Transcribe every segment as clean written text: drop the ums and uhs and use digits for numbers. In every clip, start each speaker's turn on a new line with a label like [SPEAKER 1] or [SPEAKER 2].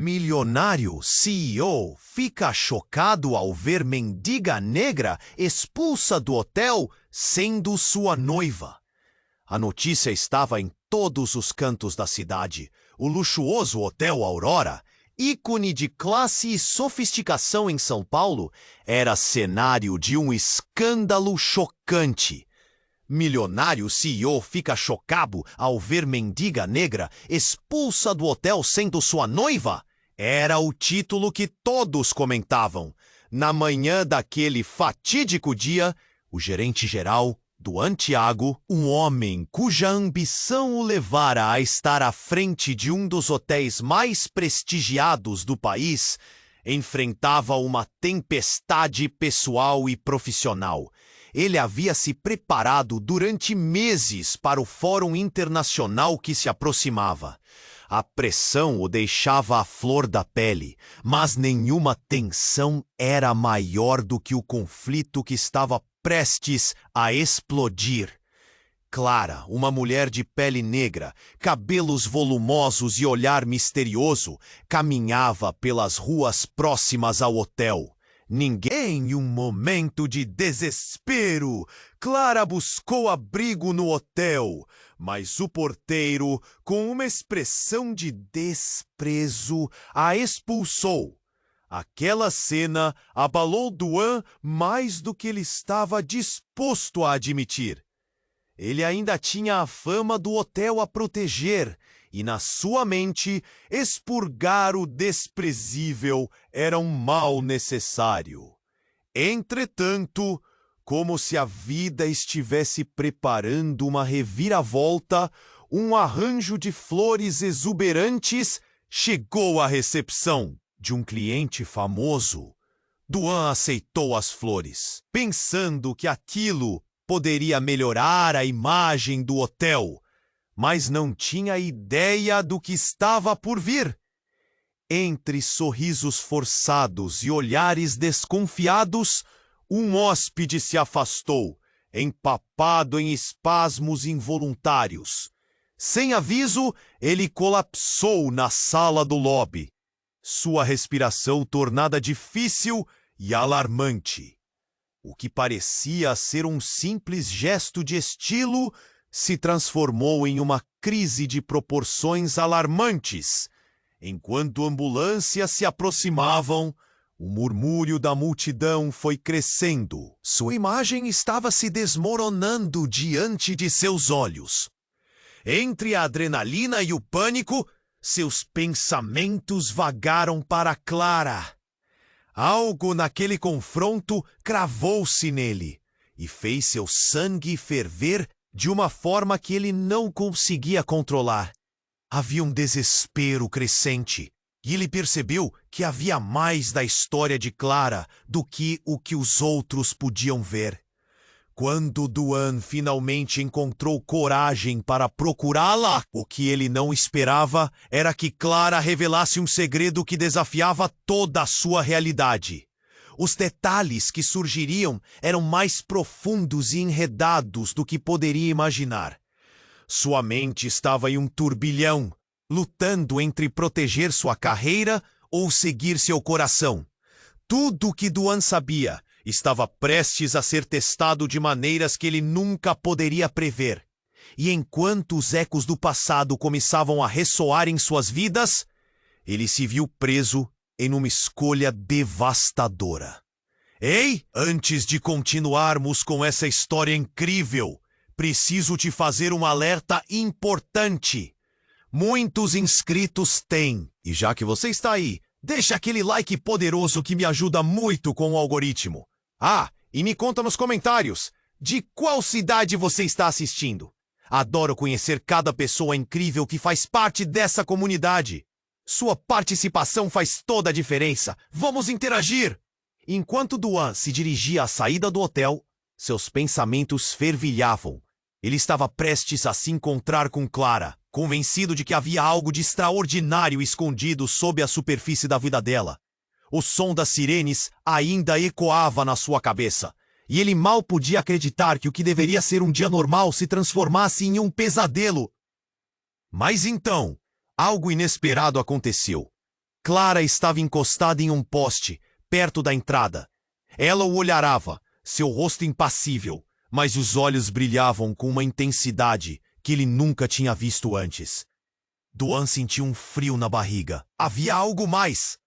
[SPEAKER 1] Milionário CEO fica chocado ao ver mendiga negra expulsa do hotel sendo sua noiva. A notícia estava em todos os cantos da cidade. O luxuoso Hotel Aurora, ícone de classe e sofisticação em São Paulo, era cenário de um escândalo chocante. Milionário CEO fica chocado ao ver mendiga negra expulsa do hotel sendo sua noiva? Era o título que todos comentavam. Na manhã daquele fatídico dia, o gerente-geral, Duan Thiago, um homem cuja ambição o levara a estar à frente de um dos hotéis mais prestigiados do país, enfrentava uma tempestade pessoal e profissional. Ele havia se preparado durante meses para o Fórum Internacional que se aproximava. A pressão o deixava à flor da pele, mas nenhuma tensão era maior do que o conflito que estava prestes a explodir. Clara, uma mulher de pele negra, cabelos volumosos e olhar misterioso, caminhava pelas ruas próximas ao hotel. Em um momento de desespero, Clara buscou abrigo no hotel, mas o porteiro, com uma expressão de desprezo, a expulsou. Aquela cena abalou Duan mais do que ele estava disposto a admitir. Ele ainda tinha a fama do hotel a proteger, e na sua mente, expurgar o desprezível era um mal necessário. Entretanto, como se a vida estivesse preparando uma reviravolta, um arranjo de flores exuberantes chegou à recepção de um cliente famoso. Duan aceitou as flores, pensando que aquilo poderia melhorar a imagem do hotel, mas não tinha ideia do que estava por vir. Entre sorrisos forçados e olhares desconfiados, um hóspede se afastou, empapado em espasmos involuntários. Sem aviso, ele colapsou na sala do lobby, sua respiração tornada difícil e alarmante. O que parecia ser um simples gesto de estilo se transformou em uma crise de proporções alarmantes. Enquanto ambulâncias se aproximavam, o murmúrio da multidão foi crescendo. Sua imagem estava se desmoronando diante de seus olhos. Entre a adrenalina e o pânico, seus pensamentos vagaram para Clara. Algo naquele confronto cravou-se nele e fez seu sangue ferver de uma forma que ele não conseguia controlar. Havia um desespero crescente, e ele percebeu que havia mais da história de Clara do que o que os outros podiam ver. Quando Duan finalmente encontrou coragem para procurá-la, o que ele não esperava era que Clara revelasse um segredo que desafiava toda a sua realidade. Os detalhes que surgiriam eram mais profundos e enredados do que poderia imaginar. Sua mente estava em um turbilhão, lutando entre proteger sua carreira ou seguir seu coração. Tudo o que Duan sabia estava prestes a ser testado de maneiras que ele nunca poderia prever. E enquanto os ecos do passado começavam a ressoar em suas vidas, ele se viu preso em uma escolha devastadora. Ei, antes de continuarmos com essa história incrível, preciso te fazer um alerta importante. Muitos inscritos têm, e já que você está aí, deixa aquele like poderoso que me ajuda muito com o algoritmo. Ah, e me conta nos comentários, de qual cidade você está assistindo? Adoro conhecer cada pessoa incrível que faz parte dessa comunidade. Sua participação faz toda a diferença. Vamos interagir! Enquanto Duan se dirigia à saída do hotel, seus pensamentos fervilhavam. Ele estava prestes a se encontrar com Clara, convencido de que havia algo de extraordinário escondido sob a superfície da vida dela. O som das sirenes ainda ecoava na sua cabeça, e ele mal podia acreditar que o que deveria ser um dia normal se transformasse em um pesadelo. Mas então, algo inesperado aconteceu. Clara estava encostada em um poste, perto da entrada. Ela o olhava, seu rosto impassível, mas os olhos brilhavam com uma intensidade que ele nunca tinha visto antes. Duan sentiu um frio na barriga. Havia algo mais.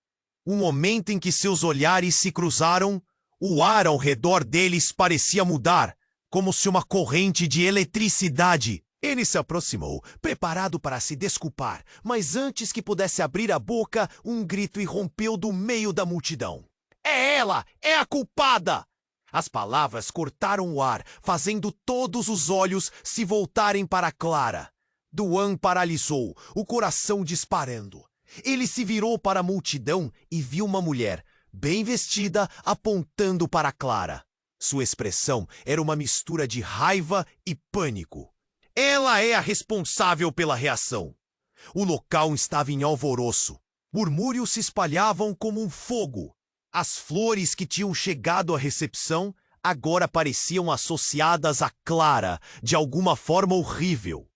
[SPEAKER 1] O momento em que seus olhares se cruzaram, o ar ao redor deles parecia mudar, como se uma corrente de eletricidade. Ele se aproximou, preparado para se desculpar, mas antes que pudesse abrir a boca, um grito irrompeu do meio da multidão. É ela! É a culpada! As palavras cortaram o ar, fazendo todos os olhos se voltarem para Clara. Duan paralisou, o coração disparando. Ele se virou para a multidão e viu uma mulher, bem vestida, apontando para Clara. Sua expressão era uma mistura de raiva e pânico. Ela é a responsável pela reação. O local estava em alvoroço. Murmúrios se espalhavam como um fogo. As flores que tinham chegado à recepção agora pareciam associadas a Clara de alguma forma horrível.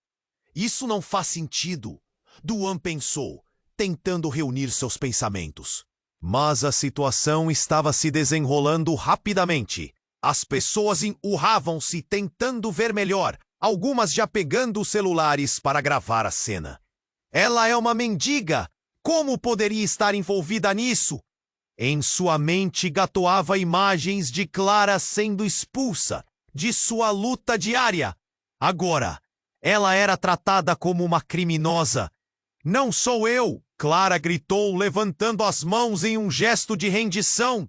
[SPEAKER 1] Isso não faz sentido, Duan pensou, tentando reunir seus pensamentos. Mas a situação estava se desenrolando rapidamente. As pessoas empurravam-se tentando ver melhor, algumas já pegando os celulares para gravar a cena. Ela é uma mendiga! Como poderia estar envolvida nisso? Em sua mente gatoava imagens de Clara sendo expulsa, de sua luta diária. Agora, ela era tratada como uma criminosa. Não sou eu! Clara gritou, levantando as mãos em um gesto de rendição.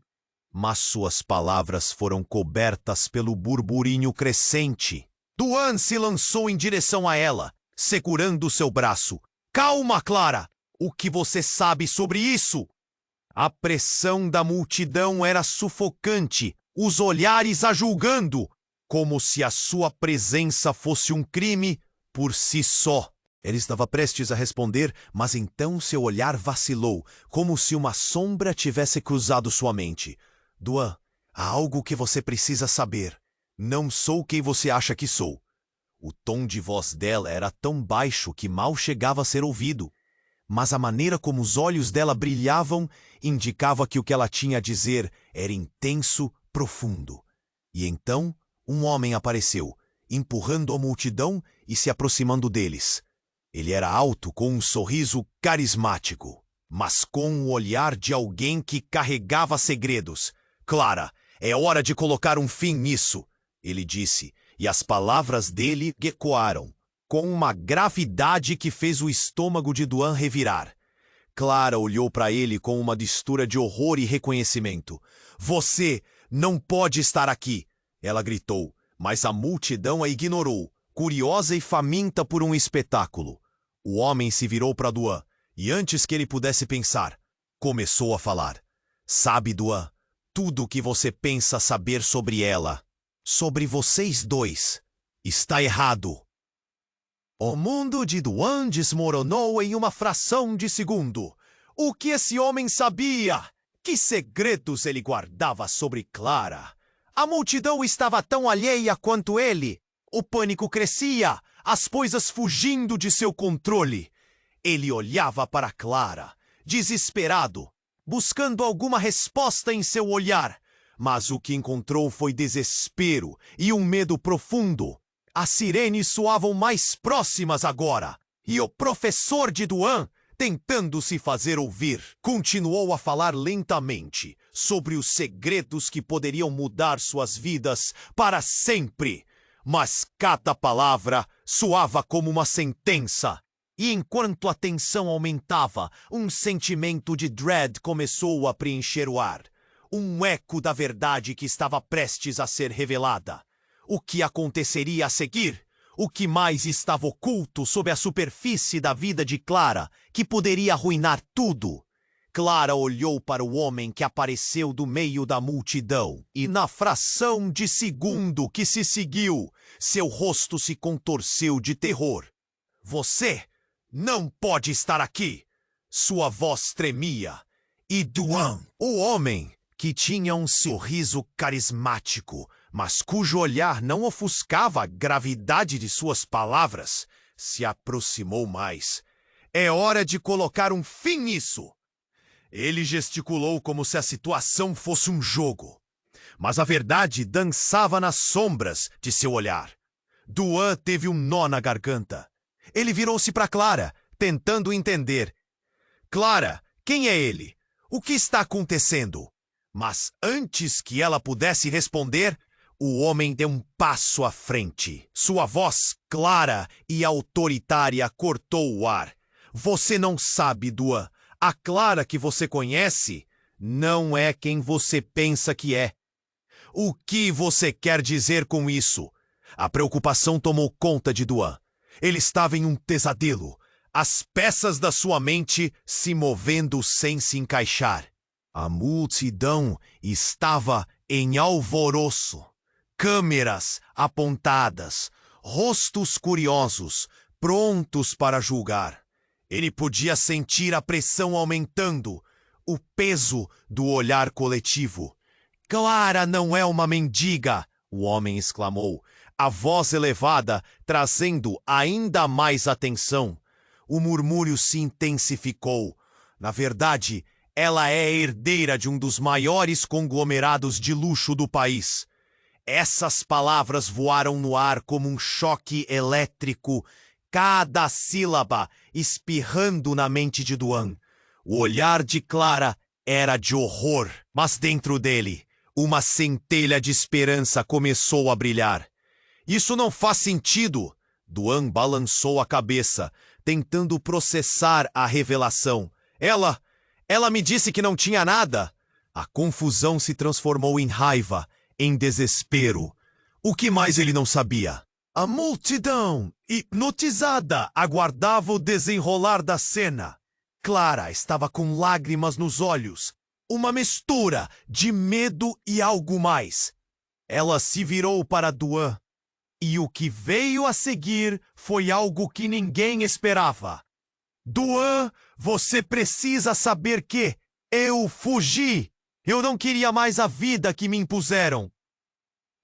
[SPEAKER 1] Mas suas palavras foram cobertas pelo burburinho crescente. Duan se lançou em direção a ela, segurando seu braço. Calma, Clara! O que você sabe sobre isso? A pressão da multidão era sufocante, os olhares a julgando, como se a sua presença fosse um crime por si só. Ele estava prestes a responder, mas então seu olhar vacilou, como se uma sombra tivesse cruzado sua mente. Duan, há algo que você precisa saber. Não sou quem você acha que sou. O tom de voz dela era tão baixo que mal chegava a ser ouvido. Mas a maneira como os olhos dela brilhavam indicava que o que ela tinha a dizer era intenso, profundo. E então, um homem apareceu, empurrando a multidão e se aproximando deles. Ele era alto, com um sorriso carismático, mas com o olhar de alguém que carregava segredos. Clara, é hora de colocar um fim nisso, ele disse, e as palavras dele ecoaram, com uma gravidade que fez o estômago de Duan revirar. Clara olhou para ele com uma mistura de horror e reconhecimento. Você não pode estar aqui, ela gritou, mas a multidão a ignorou, curiosa e faminta por um espetáculo. O homem se virou para Duan, e antes que ele pudesse pensar, começou a falar. Sabe, Duan, tudo o que você pensa saber sobre ela, sobre vocês dois, está errado. O mundo de Duan desmoronou em uma fração de segundo. O que esse homem sabia? Que segredos ele guardava sobre Clara? A multidão estava tão alheia quanto ele. O pânico crescia, as coisas fugindo de seu controle. Ele olhava para Clara, desesperado, buscando alguma resposta em seu olhar. Mas o que encontrou foi desespero e um medo profundo. As sirenes soavam mais próximas agora, e o professor de Duan, tentando se fazer ouvir, continuou a falar lentamente sobre os segredos que poderiam mudar suas vidas para sempre. Mas cada palavra soava como uma sentença. E enquanto a tensão aumentava, um sentimento de dread começou a preencher o ar. Um eco da verdade que estava prestes a ser revelada. O que aconteceria a seguir? O que mais estava oculto sob a superfície da vida de Clara, que poderia arruinar tudo? Clara olhou para o homem que apareceu do meio da multidão, e na fração de segundo que se seguiu, seu rosto se contorceu de terror. Você não pode estar aqui! Sua voz tremia. E Duan, o homem, que tinha um sorriso carismático, mas cujo olhar não ofuscava a gravidade de suas palavras, se aproximou mais. É hora de colocar um fim nisso! Ele gesticulou como se a situação fosse um jogo. Mas a verdade dançava nas sombras de seu olhar. Duan teve um nó na garganta. Ele virou-se para Clara, tentando entender. Clara, quem é ele? O que está acontecendo? Mas antes que ela pudesse responder, o homem deu um passo à frente. Sua voz clara e autoritária cortou o ar. Você não sabe, Duan. A Clara que você conhece não é quem você pensa que é. O que você quer dizer com isso? A preocupação tomou conta de Duan. Ele estava em um pesadelo. As peças da sua mente se movendo sem se encaixar. A multidão estava em alvoroço. Câmeras apontadas, rostos curiosos, prontos para julgar. Ele podia sentir a pressão aumentando, o peso do olhar coletivo. Clara não é uma mendiga, o homem exclamou, a voz elevada trazendo ainda mais atenção. O murmúrio se intensificou. Na verdade, ela é herdeira de um dos maiores conglomerados de luxo do país. Essas palavras voaram no ar como um choque elétrico, cada sílaba espirrando na mente de Duan. O olhar de Clara era de horror, mas dentro dele, uma centelha de esperança começou a brilhar. Isso não faz sentido. Duan balançou a cabeça, tentando processar a revelação. Ela me disse que não tinha nada. A confusão se transformou em raiva, em desespero. O que mais ele não sabia? A multidão, hipnotizada, aguardava o desenrolar da cena. Clara estava com lágrimas nos olhos, uma mistura de medo e algo mais. Ela se virou para Duan. E o que veio a seguir foi algo que ninguém esperava. Duan, você precisa saber que eu fugi. Eu não queria mais a vida que me impuseram.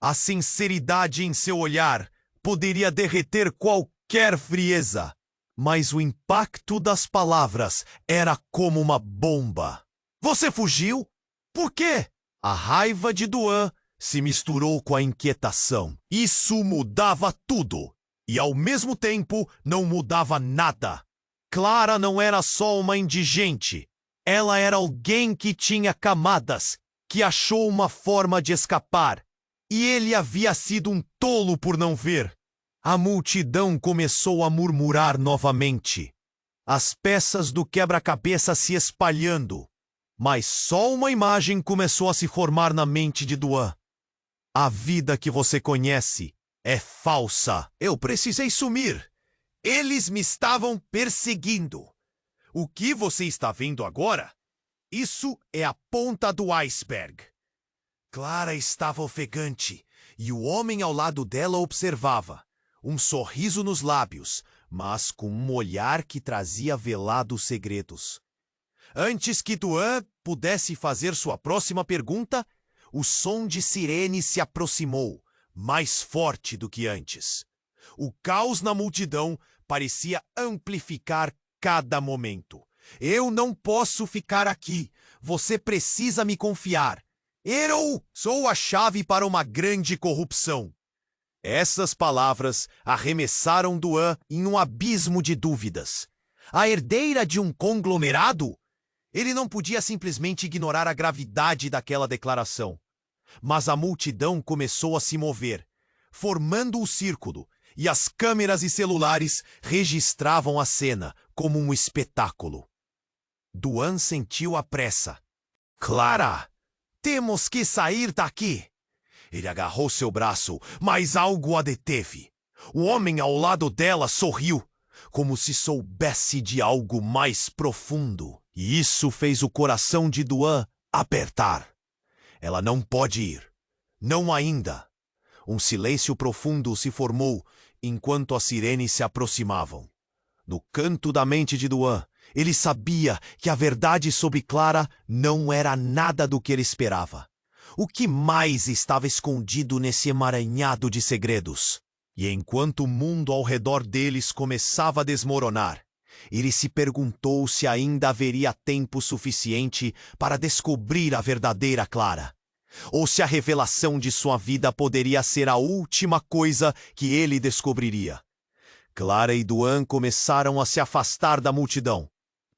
[SPEAKER 1] A sinceridade em seu olhar poderia derreter qualquer frieza, mas o impacto das palavras era como uma bomba. Você fugiu? Por quê? A raiva de Duan se misturou com a inquietação. Isso mudava tudo, e ao mesmo tempo não mudava nada. Clara não era só uma indigente. Ela era alguém que tinha camadas, que achou uma forma de escapar. E ele havia sido um tolo por não ver. A multidão começou a murmurar novamente. As peças do quebra-cabeça se espalhando. Mas só uma imagem começou a se formar na mente de Duan. A vida que você conhece é falsa. Eu precisei sumir. Eles me estavam perseguindo. O que você está vendo agora? Isso é a ponta do iceberg. Clara estava ofegante e o homem ao lado dela observava, um sorriso nos lábios, mas com um olhar que trazia velados segredos. Antes que Duan pudesse fazer sua próxima pergunta, o som de sirene se aproximou, mais forte do que antes. O caos na multidão parecia amplificar cada momento. Eu não posso ficar aqui. Você precisa me confiar. Eu sou a chave para uma grande corrupção. Essas palavras arremessaram Duan em um abismo de dúvidas. A herdeira de um conglomerado? Ele não podia simplesmente ignorar a gravidade daquela declaração. Mas a multidão começou a se mover, formando um círculo, e as câmeras e celulares registravam a cena como um espetáculo. Duan sentiu a pressa. Clara, temos que sair daqui. Ele agarrou seu braço, mas algo a deteve. O homem ao lado dela sorriu, como se soubesse de algo mais profundo. E isso fez o coração de Duan apertar. Ela não pode ir. Não ainda. Um silêncio profundo se formou enquanto as sirenes se aproximavam. No canto da mente de Duan, ele sabia que a verdade sobre Clara não era nada do que ele esperava. O que mais estava escondido nesse emaranhado de segredos? E enquanto o mundo ao redor deles começava a desmoronar, Ele se perguntou se ainda haveria tempo suficiente para descobrir a verdadeira Clara, ou se a revelação de sua vida poderia ser a última coisa que ele descobriria. Clara e Duan começaram a se afastar da multidão,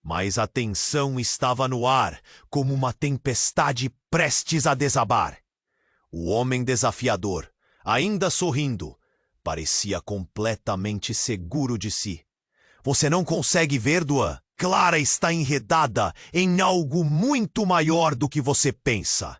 [SPEAKER 1] mas a tensão estava no ar, como uma tempestade prestes a desabar. O homem desafiador, ainda sorrindo, parecia completamente seguro de si. Você não consegue ver, Duan? Clara está enredada em algo muito maior do que você pensa.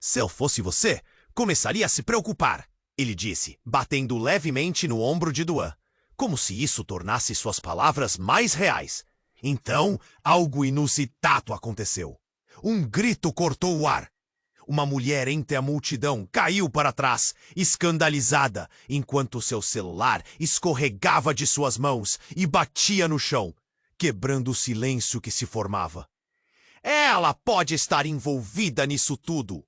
[SPEAKER 1] Se eu fosse você, começaria a se preocupar, ele disse, batendo levemente no ombro de Duan, como se isso tornasse suas palavras mais reais. Então, algo inusitado aconteceu. Um grito cortou o ar. Uma mulher entre a multidão caiu para trás, escandalizada, enquanto seu celular escorregava de suas mãos e batia no chão, quebrando o silêncio que se formava. Ela pode estar envolvida nisso tudo!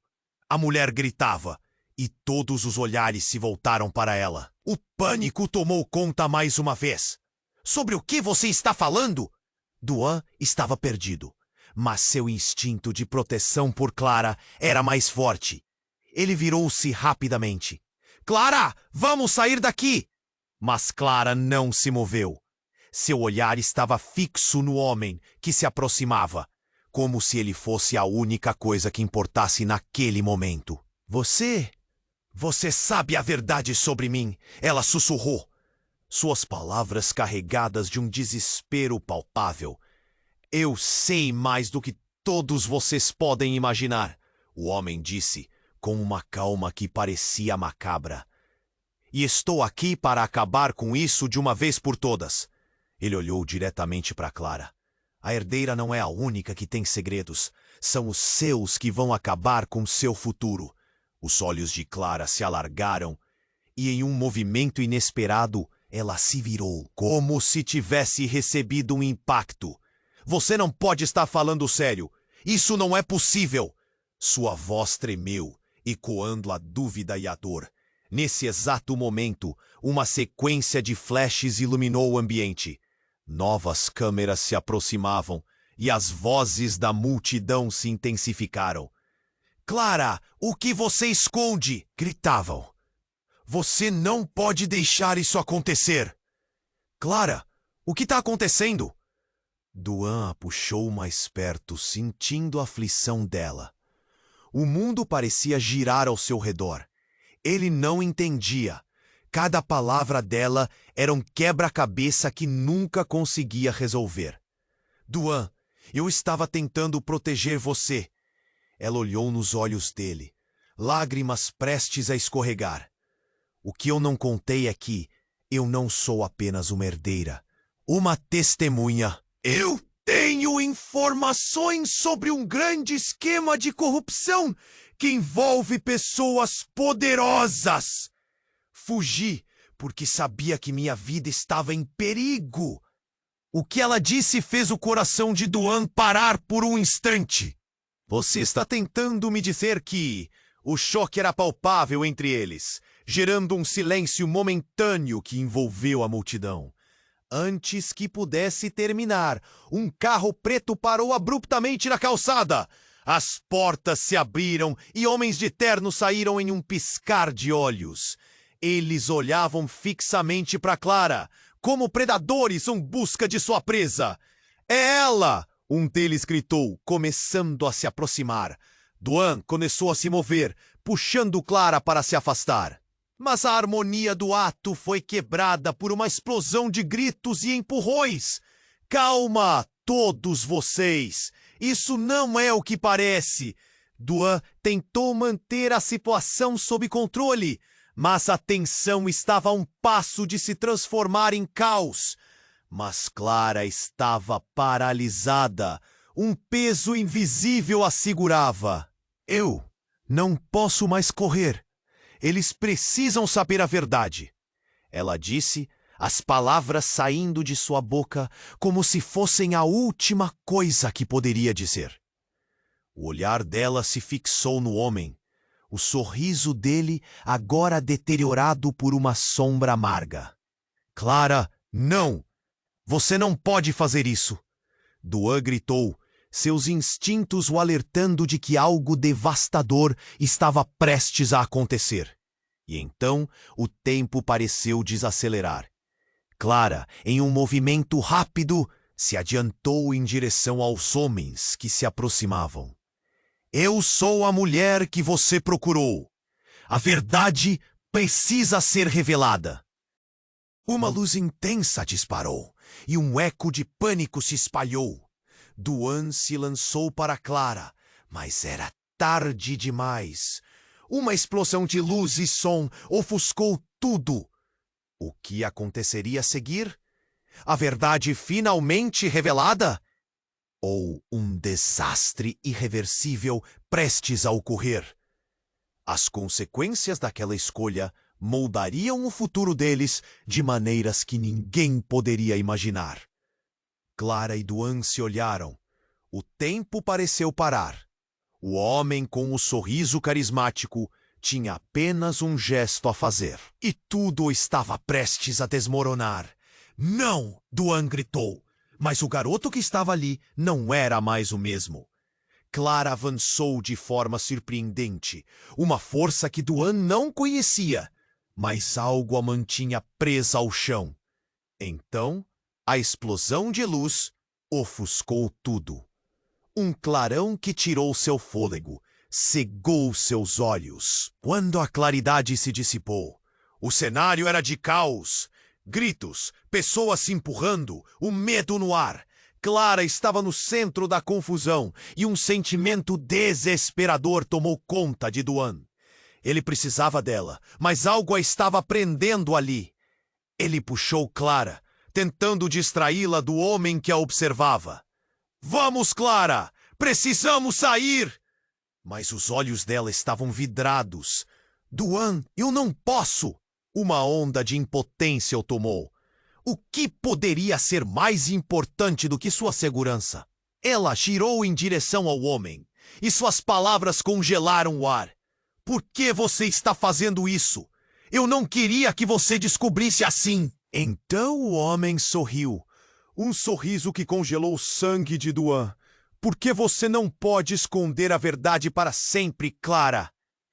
[SPEAKER 1] A mulher gritava, e todos os olhares se voltaram para ela. O pânico tomou conta mais uma vez. Sobre o que você está falando? Duan estava perdido. Mas seu instinto de proteção por Clara era mais forte. Ele virou-se rapidamente. Clara, vamos sair daqui! Mas Clara não se moveu. Seu olhar estava fixo no homem que se aproximava, como se ele fosse a única coisa que importasse naquele momento. Você sabe a verdade sobre mim, ela sussurrou. Suas palavras carregadas de um desespero palpável. Eu sei mais do que todos vocês podem imaginar, o homem disse, com uma calma que parecia macabra. E estou aqui para acabar com isso de uma vez por todas. Ele olhou diretamente para Clara. A herdeira não é a única que tem segredos. São os seus que vão acabar com seu futuro. Os olhos de Clara se alargaram e, em um movimento inesperado, ela se virou, como se tivesse recebido um impacto. Você não pode estar falando sério. Isso não é possível. Sua voz tremeu, ecoando a dúvida e a dor. Nesse exato momento, uma sequência de flashes iluminou o ambiente. Novas câmeras se aproximavam e as vozes da multidão se intensificaram. Clara, o que você esconde? Gritavam. Você não pode deixar isso acontecer. Clara, o que está acontecendo? Duan a puxou mais perto, sentindo a aflição dela. O mundo parecia girar ao seu redor. Ele não entendia. Cada palavra dela era um quebra-cabeça que nunca conseguia resolver. Duan, eu estava tentando proteger você. Ela olhou nos olhos dele, lágrimas prestes a escorregar. O que eu não contei é que eu não sou apenas uma herdeira, uma testemunha. Eu tenho informações sobre um grande esquema de corrupção que envolve pessoas poderosas. Fugi porque sabia que minha vida estava em perigo. O que ela disse fez o coração de Duan parar por um instante. Você está tentando me dizer que o choque era palpável entre eles, gerando um silêncio momentâneo que envolveu a multidão. Antes que pudesse terminar, um carro preto parou abruptamente na calçada. As portas se abriram e homens de terno saíram em um piscar de olhos. Eles olhavam fixamente para Clara, como predadores em busca de sua presa. É ela! Um deles gritou, começando a se aproximar. Duan começou a se mover, puxando Clara para se afastar. Mas a harmonia do ato foi quebrada por uma explosão de gritos e empurrões. Calma, todos vocês! Isso não é o que parece! Duan tentou manter a situação sob controle, mas a tensão estava a um passo de se transformar em caos. Mas Clara estava paralisada. Um peso invisível a segurava. Eu não posso mais correr. Eles precisam saber a verdade. Ela disse, as palavras saindo de sua boca como se fossem a última coisa que poderia dizer. O olhar dela se fixou no homem. O sorriso dele agora deteriorado por uma sombra amarga. Clara, não! Você não pode fazer isso! Duan gritou, seus instintos o alertando de que algo devastador estava prestes a acontecer. E então o tempo pareceu desacelerar. Clara, em um movimento rápido, se adiantou em direção aos homens que se aproximavam. Eu sou a mulher que você procurou. A verdade precisa ser revelada. Uma luz intensa disparou e um eco de pânico se espalhou. Duan se lançou para Clara, mas era tarde demais. Uma explosão de luz e som ofuscou tudo. O que aconteceria a seguir? A verdade finalmente revelada? Ou um desastre irreversível prestes a ocorrer? As consequências daquela escolha moldariam o futuro deles de maneiras que ninguém poderia imaginar. Clara e Duan se olharam. O tempo pareceu parar. O homem com o sorriso carismático tinha apenas um gesto a fazer. E tudo estava prestes a desmoronar. Não! Duan gritou. Mas o garoto que estava ali não era mais o mesmo. Clara avançou de forma surpreendente. Uma força que Duan não conhecia. Mas algo a mantinha presa ao chão. Então, a explosão de luz ofuscou tudo. Um clarão que tirou seu fôlego, cegou seus olhos. Quando a claridade se dissipou, o cenário era de caos. Gritos, pessoas se empurrando, o medo no ar. Clara estava no centro da confusão e um sentimento desesperador tomou conta de Duan. Ele precisava dela, mas algo a estava prendendo ali. Ele puxou Clara, tentando distraí-la do homem que a observava. Vamos, Clara! Precisamos sair! Mas os olhos dela estavam vidrados. Duan, eu não posso! Uma onda de impotência o tomou. O que poderia ser mais importante do que sua segurança? Ela girou em direção ao homem, e suas palavras congelaram o ar. Por que você está fazendo isso? Eu não queria que você descobrisse assim. Então o homem sorriu. Um sorriso que congelou o sangue de Duan. Por que você não pode esconder a verdade para sempre, Clara?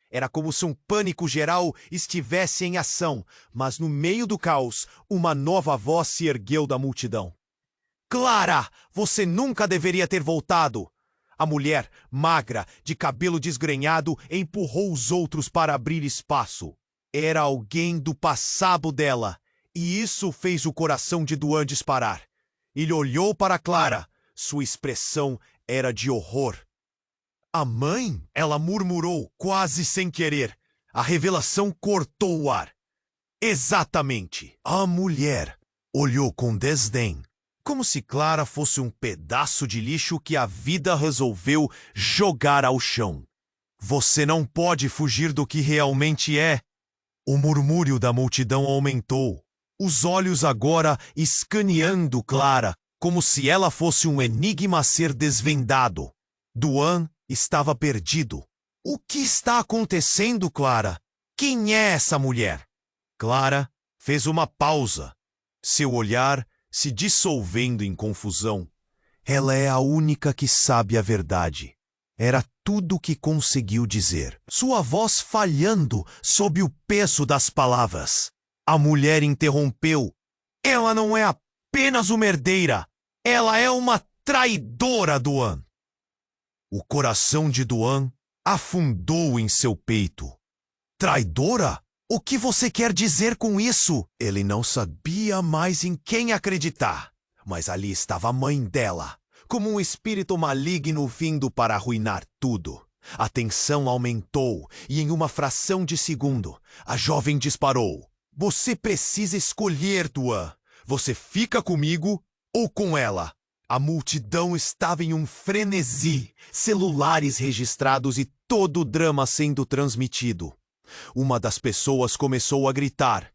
[SPEAKER 1] Era como se um pânico geral estivesse em ação, mas no meio do caos, uma nova voz se ergueu da multidão. Clara, você nunca deveria ter voltado. A mulher, magra, de cabelo desgrenhado, empurrou os outros para abrir espaço. Era alguém do passado dela, e isso fez o coração de Duan disparar. Ele olhou para Clara. Sua expressão era de horror. A mãe? Ela murmurou, quase sem querer. A revelação cortou o ar. Exatamente. A mulher olhou com desdém, como se Clara fosse um pedaço de lixo que a vida resolveu jogar ao chão. Você não pode fugir do que realmente é. O murmúrio da multidão aumentou. Os olhos agora escaneando Clara, como se ela fosse um enigma a ser desvendado. Duan estava perdido. O que está acontecendo, Clara? Quem é essa mulher? Clara fez uma pausa, seu olhar se dissolvendo em confusão. Ela é a única que sabe a verdade. Era tudo o que conseguiu dizer. Sua voz falhando sob o peso das palavras. A mulher interrompeu. Ela não é apenas uma herdeira. Ela é uma traidora, Duan. O coração de Duan afundou em seu peito. Traidora? O que você quer dizer com isso? Ele não sabia mais em quem acreditar. Mas ali estava a mãe dela, como um espírito maligno vindo para arruinar tudo. A tensão aumentou e em uma fração de segundo, a jovem disparou. Você precisa escolher, Duan. Você fica comigo ou com ela? A multidão estava em um frenesi, celulares registrados e todo o drama sendo transmitido. Uma das pessoas começou a gritar.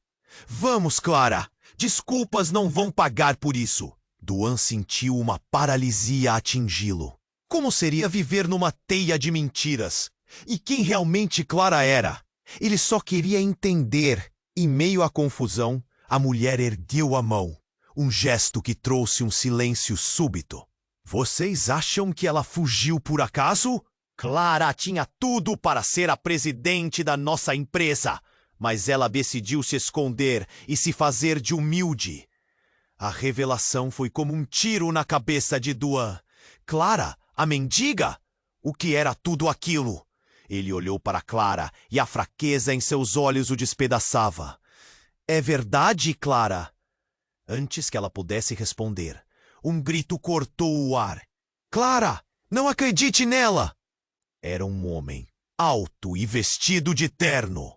[SPEAKER 1] Vamos, Clara! Desculpas não vão pagar por isso. Duan sentiu uma paralisia atingi-lo. Como seria viver numa teia de mentiras? E quem realmente Clara era? Ele só queria entender. Em meio à confusão, a mulher ergueu a mão. um gesto que trouxe um silêncio súbito. Vocês acham que ela fugiu por acaso? Clara tinha tudo para ser a presidente da nossa empresa, mas ela decidiu se esconder e se fazer de humilde. A revelação foi como um tiro na cabeça de Duan. Clara, a mendiga? O que era tudo aquilo? Ele olhou para Clara e a fraqueza em seus olhos o despedaçava. É verdade, Clara? Antes que ela pudesse responder, um grito cortou o ar. Clara, não acredite nela! Era um homem, alto e vestido de terno.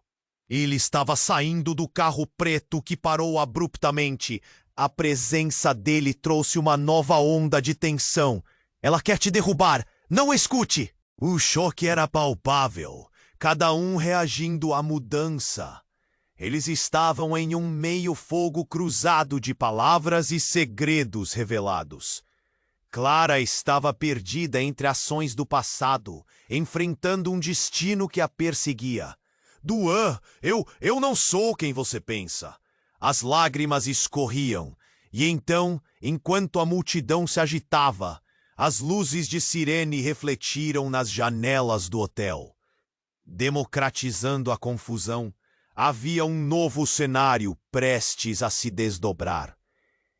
[SPEAKER 1] Ele estava saindo do carro preto que parou abruptamente. A presença dele trouxe uma nova onda de tensão. Ela quer te derrubar. Não escute! O choque era palpável, cada um reagindo à mudança. Eles estavam em um meio-fogo cruzado de palavras e segredos revelados. Clara estava perdida entre ações do passado, enfrentando um destino que a perseguia. Duan, eu não sou quem você pensa. As lágrimas escorriam, e então, enquanto a multidão se agitava, as luzes de sirene refletiram nas janelas do hotel. Democratizando a confusão, havia um novo cenário prestes a se desdobrar.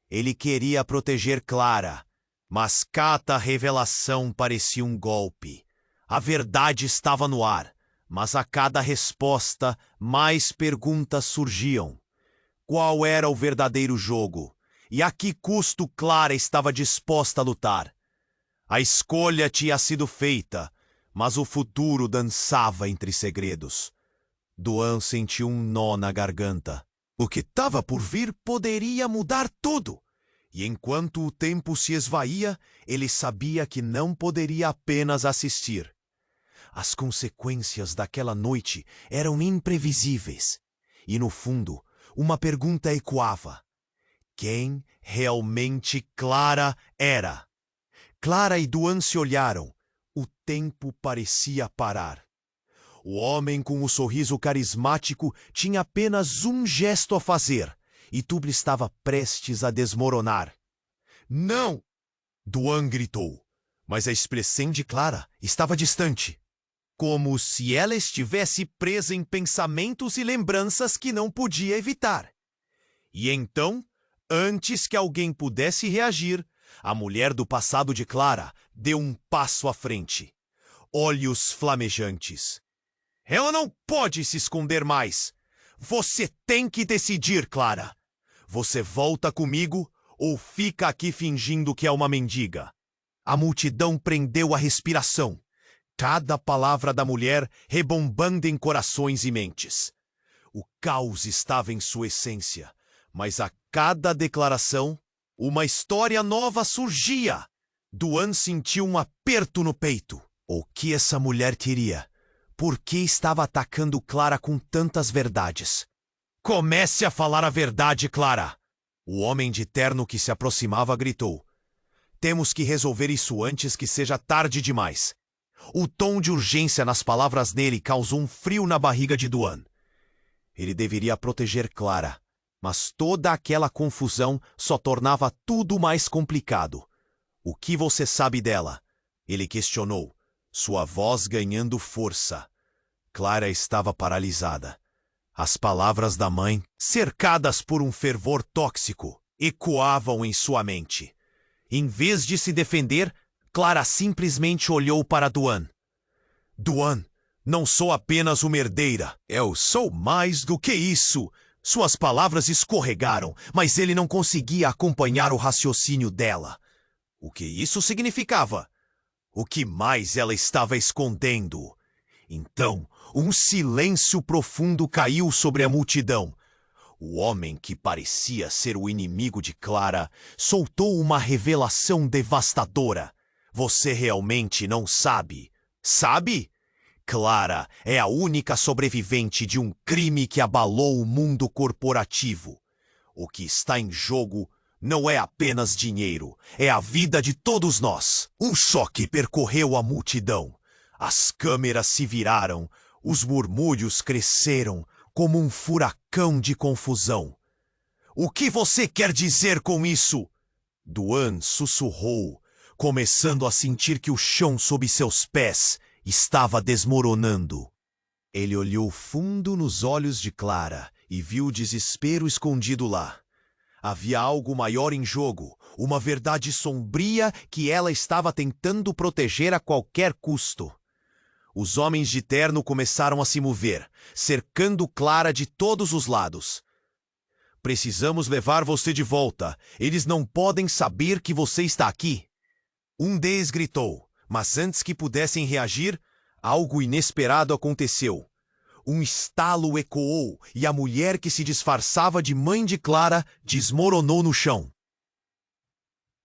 [SPEAKER 1] Ele queria proteger Clara, mas cada revelação parecia um golpe. A verdade estava no ar, mas a cada resposta, mais perguntas surgiam. Qual era o verdadeiro jogo? E a que custo Clara estava disposta a lutar? A escolha tinha sido feita, mas o futuro dançava entre segredos. Duan sentiu um nó na garganta. O que estava por vir poderia mudar tudo. E enquanto o tempo se esvaía, ele sabia que não poderia apenas assistir. As consequências daquela noite eram imprevisíveis. E no fundo, uma pergunta ecoava. Quem realmente Clara era? Clara e Duan se olharam. O tempo parecia parar. O homem com o sorriso carismático tinha apenas um gesto a fazer, e tudo estava prestes a desmoronar. Não! Duan gritou, mas a expressão de Clara estava distante, como se ela estivesse presa em pensamentos e lembranças que não podia evitar. E então, antes que alguém pudesse reagir, a mulher do passado de Clara deu um passo à frente. Olhos flamejantes. Ela não pode se esconder mais. Você tem que decidir, Clara. Você volta comigo ou fica aqui fingindo que é uma mendiga? A multidão prendeu a respiração. Cada palavra da mulher rebombando em corações e mentes. O caos estava em sua essência, mas a cada declaração, uma história nova surgia. Duan sentiu um aperto no peito. O que essa mulher queria? Por que estava atacando Clara com tantas verdades? Comece a falar a verdade, Clara! O homem de terno que se aproximava gritou. Temos que resolver isso antes que seja tarde demais. O tom de urgência nas palavras dele causou um frio na barriga de Duan. Ele deveria proteger Clara, mas toda aquela confusão só tornava tudo mais complicado. O que você sabe dela? Ele questionou, sua voz ganhando força. Clara estava paralisada. As palavras da mãe, cercadas por um fervor tóxico, ecoavam em sua mente. Em vez de se defender, Clara simplesmente olhou para Duan. Duan, não sou apenas uma herdeira. Eu sou mais do que isso. Suas palavras escorregaram, mas ele não conseguia acompanhar o raciocínio dela. O que isso significava? O que mais ela estava escondendo? Então, um silêncio profundo caiu sobre a multidão. O homem que parecia ser o inimigo de Clara soltou uma revelação devastadora. Você realmente não sabe? Sabe? Clara é a única sobrevivente de um crime que abalou o mundo corporativo. O que está em jogo não é apenas dinheiro, é a vida de todos nós. Um choque percorreu a multidão. As câmeras se viraram, os murmúrios cresceram como um furacão de confusão. O que você quer dizer com isso? Duan sussurrou, começando a sentir que o chão sob seus pés estava desmoronando. Ele olhou fundo nos olhos de Clara e viu o desespero escondido lá. Havia algo maior em jogo, uma verdade sombria que ela estava tentando proteger a qualquer custo. Os homens de terno começaram a se mover, cercando Clara de todos os lados. Precisamos levar você de volta. Eles não podem saber que você está aqui. Um deles gritou, mas antes que pudessem reagir, algo inesperado aconteceu. Um estalo ecoou e a mulher que se disfarçava de mãe de Clara desmoronou no chão.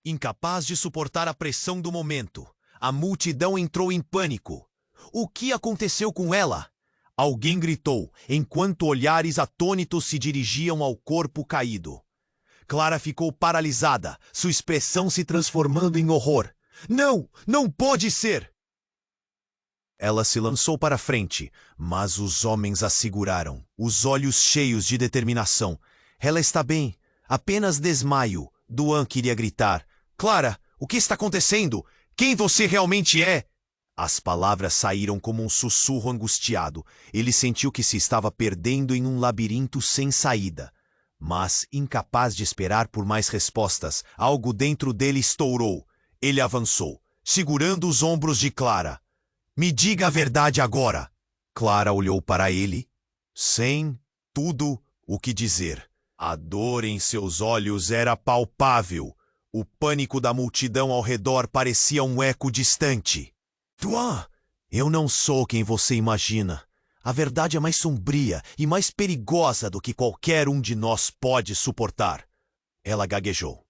[SPEAKER 1] Incapaz de suportar a pressão do momento, a multidão entrou em pânico. O que aconteceu com ela? Alguém gritou, enquanto olhares atônitos se dirigiam ao corpo caído. Clara ficou paralisada, sua expressão se transformando em horror. Não! Não pode ser! Ela se lançou para frente, mas os homens a seguraram, os olhos cheios de determinação. Ela está bem, apenas desmaio. Duan queria gritar. Clara, o que está acontecendo? Quem você realmente é? As palavras saíram como um sussurro angustiado. Ele sentiu que se estava perdendo em um labirinto sem saída. Mas, incapaz de esperar por mais respostas, algo dentro dele estourou. Ele avançou, segurando os ombros de Clara. Me diga a verdade agora. Clara olhou para ele, sem tudo o que dizer. A dor em seus olhos era palpável. O pânico da multidão ao redor parecia um eco distante. Duan, eu não sou quem você imagina. A verdade é mais sombria e mais perigosa do que qualquer um de nós pode suportar. Ela gaguejou.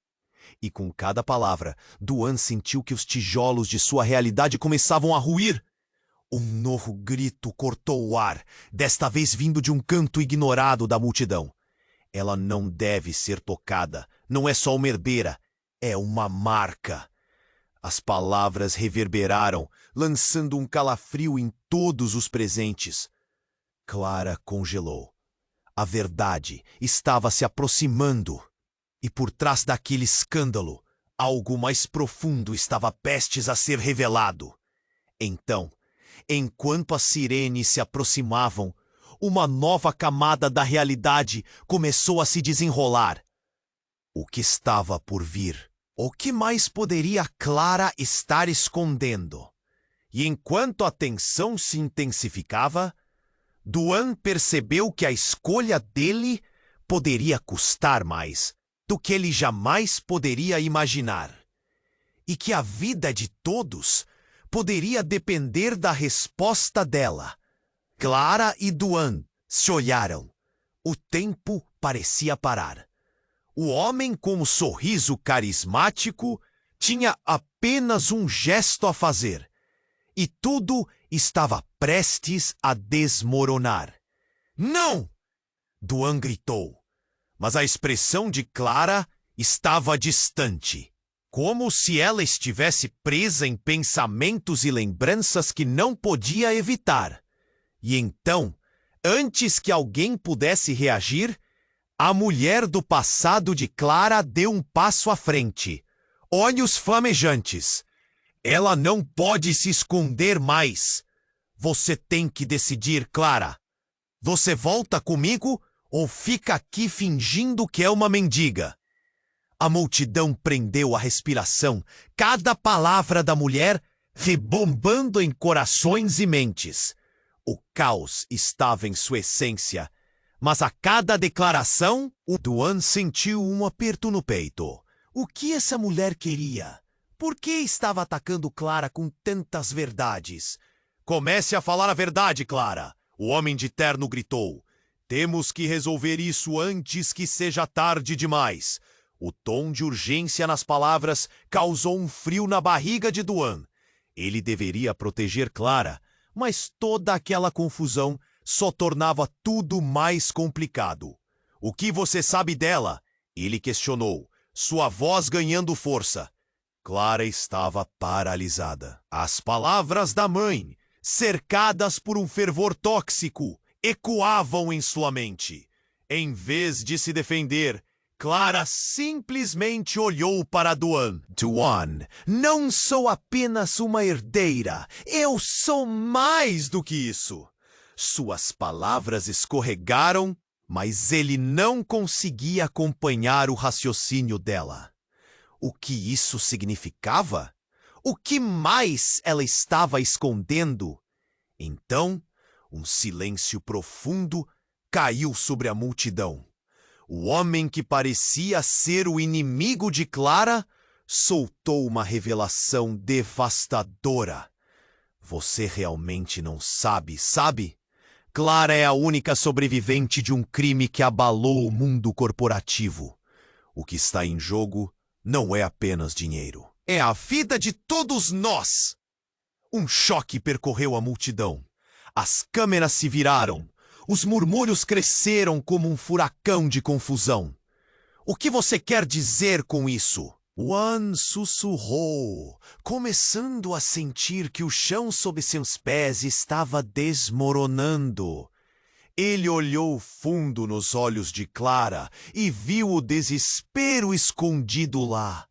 [SPEAKER 1] E com cada palavra, Duan sentiu que os tijolos de sua realidade começavam a ruir. Um novo grito cortou o ar, desta vez vindo de um canto ignorado da multidão. Ela não deve ser tocada, não é só uma herdeira, é uma marca. As palavras reverberaram, lançando um calafrio em todos os presentes. Clara congelou. A verdade estava se aproximando. E por trás daquele escândalo, algo mais profundo estava prestes a ser revelado. Então, enquanto as sirenes se aproximavam, uma nova camada da realidade começou a se desenrolar. O que estava por vir? O que mais poderia Clara estar escondendo? E enquanto a tensão se intensificava, Duan percebeu que a escolha dele poderia custar mais do que ele jamais poderia imaginar. E que a vida de todos poderia depender da resposta dela. Clara e Duan se olharam. O tempo parecia parar. O homem com o sorriso carismático tinha apenas um gesto a fazer. E tudo estava prestes a desmoronar. Não! Duan gritou. Mas a expressão de Clara estava distante. Como se ela estivesse presa em pensamentos e lembranças que não podia evitar. E então, antes que alguém pudesse reagir, a mulher do passado de Clara deu um passo à frente. Olhos flamejantes. Ela não pode se esconder mais. Você tem que decidir, Clara. Você volta comigo ou fica aqui fingindo que é uma mendiga? A multidão prendeu a respiração, cada palavra da mulher rebombando em corações e mentes. O caos estava em sua essência, mas a cada declaração, o Duan sentiu um aperto no peito. O que essa mulher queria? Por que estava atacando Clara com tantas verdades? Comece a falar a verdade, Clara! O homem de terno gritou. Temos que resolver isso antes que seja tarde demais. O tom de urgência nas palavras causou um frio na barriga de Duan. Ele deveria proteger Clara, mas toda aquela confusão só tornava tudo mais complicado. O que você sabe dela? Ele questionou, sua voz ganhando força. Clara estava paralisada. As palavras da mãe, cercadas por um fervor tóxico, ecoavam em sua mente. Em vez de se defender, Clara simplesmente olhou para Duan. Duan, não sou apenas uma herdeira. Eu sou mais do que isso. Suas palavras escorregaram, mas ele não conseguia acompanhar o raciocínio dela. O que isso significava? O que mais ela estava escondendo? Então, um silêncio profundo caiu sobre a multidão. O homem que parecia ser o inimigo de Clara soltou uma revelação devastadora. Você realmente não sabe? Clara é a única sobrevivente de um crime que abalou o mundo corporativo. O que está em jogo não é apenas dinheiro. É a vida de todos nós! Um choque percorreu a multidão. As câmeras se viraram. Os murmúrios cresceram como um furacão de confusão. O que você quer dizer com isso? Wan sussurrou, começando a sentir que o chão sob seus pés estava desmoronando. Ele olhou fundo nos olhos de Clara e viu o desespero escondido lá.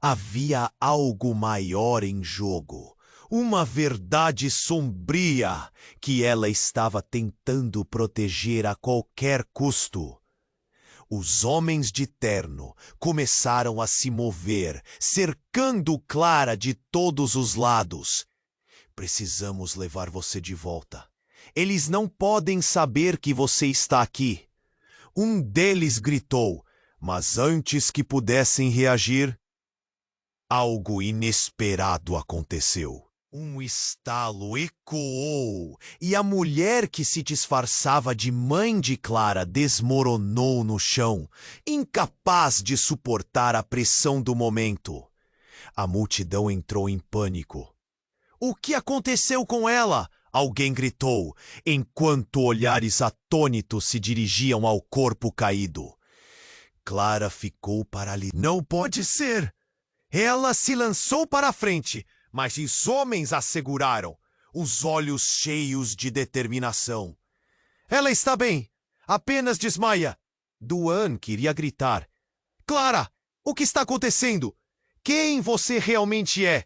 [SPEAKER 1] Havia algo maior em jogo. Uma verdade sombria que ela estava tentando proteger a qualquer custo. Os homens de terno começaram a se mover, cercando Clara de todos os lados. Precisamos levar você de volta. Eles não podem saber que você está aqui. Um deles gritou, mas antes que pudessem reagir, algo inesperado aconteceu. Um estalo ecoou e a mulher que se disfarçava de mãe de Clara desmoronou no chão, incapaz de suportar a pressão do momento. A multidão entrou em pânico. O que aconteceu com ela? Alguém gritou, enquanto olhares atônitos se dirigiam ao corpo caído. Clara ficou paralisada. Não pode ser! Ela se lançou para a frente, mas os homens a seguraram, os olhos cheios de determinação. Ela está bem, apenas desmaia. Duan queria gritar. Clara, o que está acontecendo? Quem você realmente é?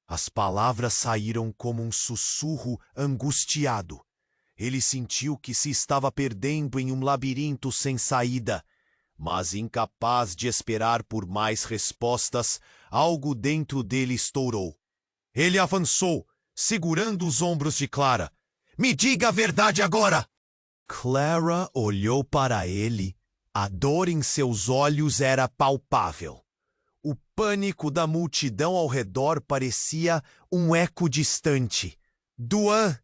[SPEAKER 1] As palavras saíram como um sussurro angustiado. Ele sentiu que se estava perdendo em um labirinto sem saída. Mas incapaz de esperar por mais respostas, algo dentro dele estourou. Ele avançou, segurando os ombros de Clara. Me diga a verdade agora! Clara olhou para ele. A dor em seus olhos era palpável. O pânico da multidão ao redor parecia um eco distante. Duan,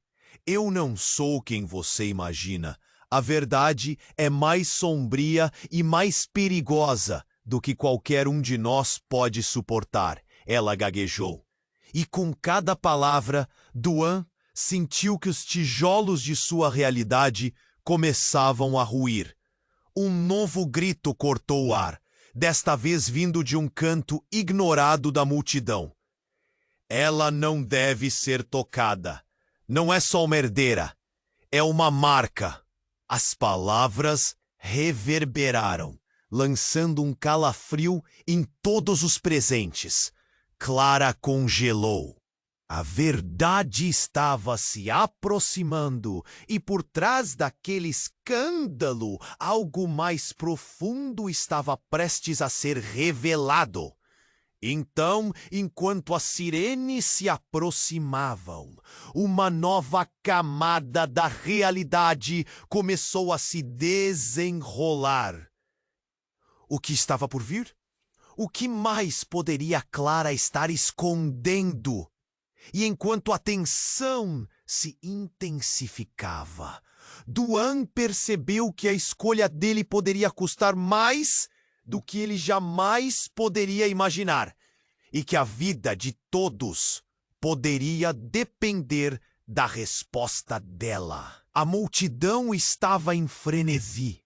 [SPEAKER 1] eu não sou quem você imagina. A verdade é mais sombria e mais perigosa do que qualquer um de nós pode suportar, ela gaguejou. E com cada palavra, Duan sentiu que os tijolos de sua realidade começavam a ruir. Um novo grito cortou o ar, desta vez vindo de um canto ignorado da multidão. Ela não deve ser tocada. Não é só uma herdeira, é uma marca. As palavras reverberaram, lançando um calafrio em todos os presentes. Clara congelou. A verdade estava se aproximando e por trás daquele escândalo, algo mais profundo estava prestes a ser revelado. Então, enquanto as sirenes se aproximavam, uma nova camada da realidade começou a se desenrolar. O que estava por vir? O que mais poderia Clara estar escondendo? E enquanto a tensão se intensificava, Duan percebeu que a escolha dele poderia custar mais do que ele jamais poderia imaginar, e que a vida de todos poderia depender da resposta dela. A multidão estava em frenesi,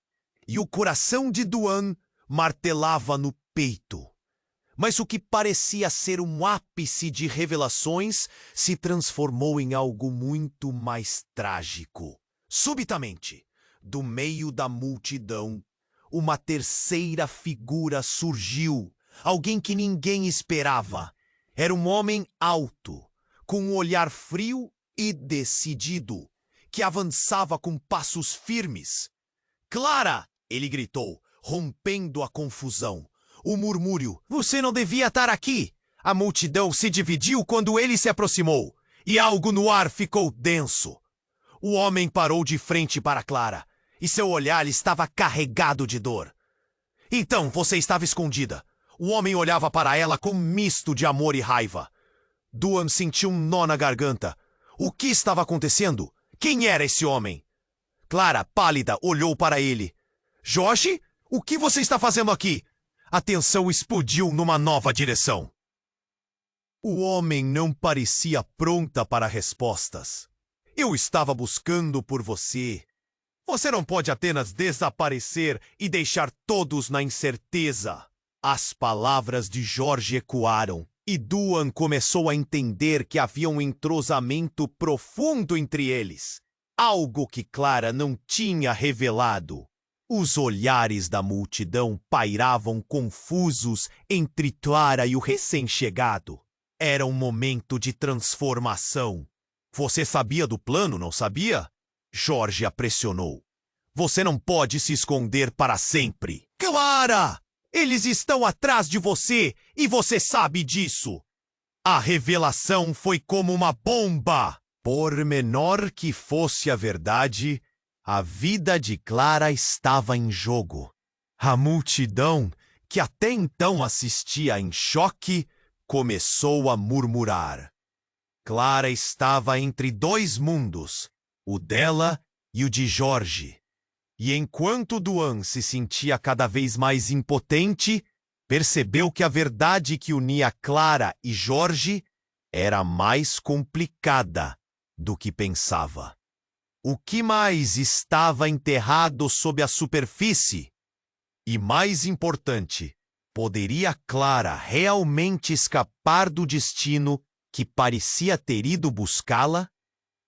[SPEAKER 1] e o coração de Duan martelava no peito. Mas o que parecia ser um ápice de revelações se transformou em algo muito mais trágico. Subitamente, do meio da multidão, uma terceira figura surgiu. Alguém que ninguém esperava. Era um homem alto, com um olhar frio e decidido, que avançava com passos firmes. Clara! Ele gritou, rompendo a confusão. O murmúrio. Você não devia estar aqui. A multidão se dividiu quando ele se aproximou, e algo no ar ficou denso. O homem parou de frente para Clara, e seu olhar estava carregado de dor. Então você estava escondida. O homem olhava para ela com um misto de amor e raiva. Duan sentiu um nó na garganta. O que estava acontecendo? Quem era esse homem? Clara, pálida, olhou para ele. Jorge, o que você está fazendo aqui? A tensão explodiu numa nova direção. O homem não parecia pronta para respostas. Eu estava buscando por você. Você não pode apenas desaparecer e deixar todos na incerteza. As palavras de Jorge ecoaram, e Duan começou a entender que havia um entrosamento profundo entre eles. Algo que Clara não tinha revelado. Os olhares da multidão pairavam confusos entre Clara e o recém-chegado. Era um momento de transformação. Você sabia do plano, não sabia? Jorge a pressionou. Você não pode se esconder para sempre. Clara! Eles estão atrás de você e você sabe disso. A revelação foi como uma bomba. Por menor que fosse a verdade, a vida de Clara estava em jogo. A multidão, que até então assistia em choque, começou a murmurar. Clara estava entre dois mundos, o dela e o de Jorge. E enquanto Duan se sentia cada vez mais impotente, percebeu que a verdade que unia Clara e Jorge era mais complicada do que pensava. O que mais estava enterrado sob a superfície? E mais importante, poderia Clara realmente escapar do destino que parecia ter ido buscá-la?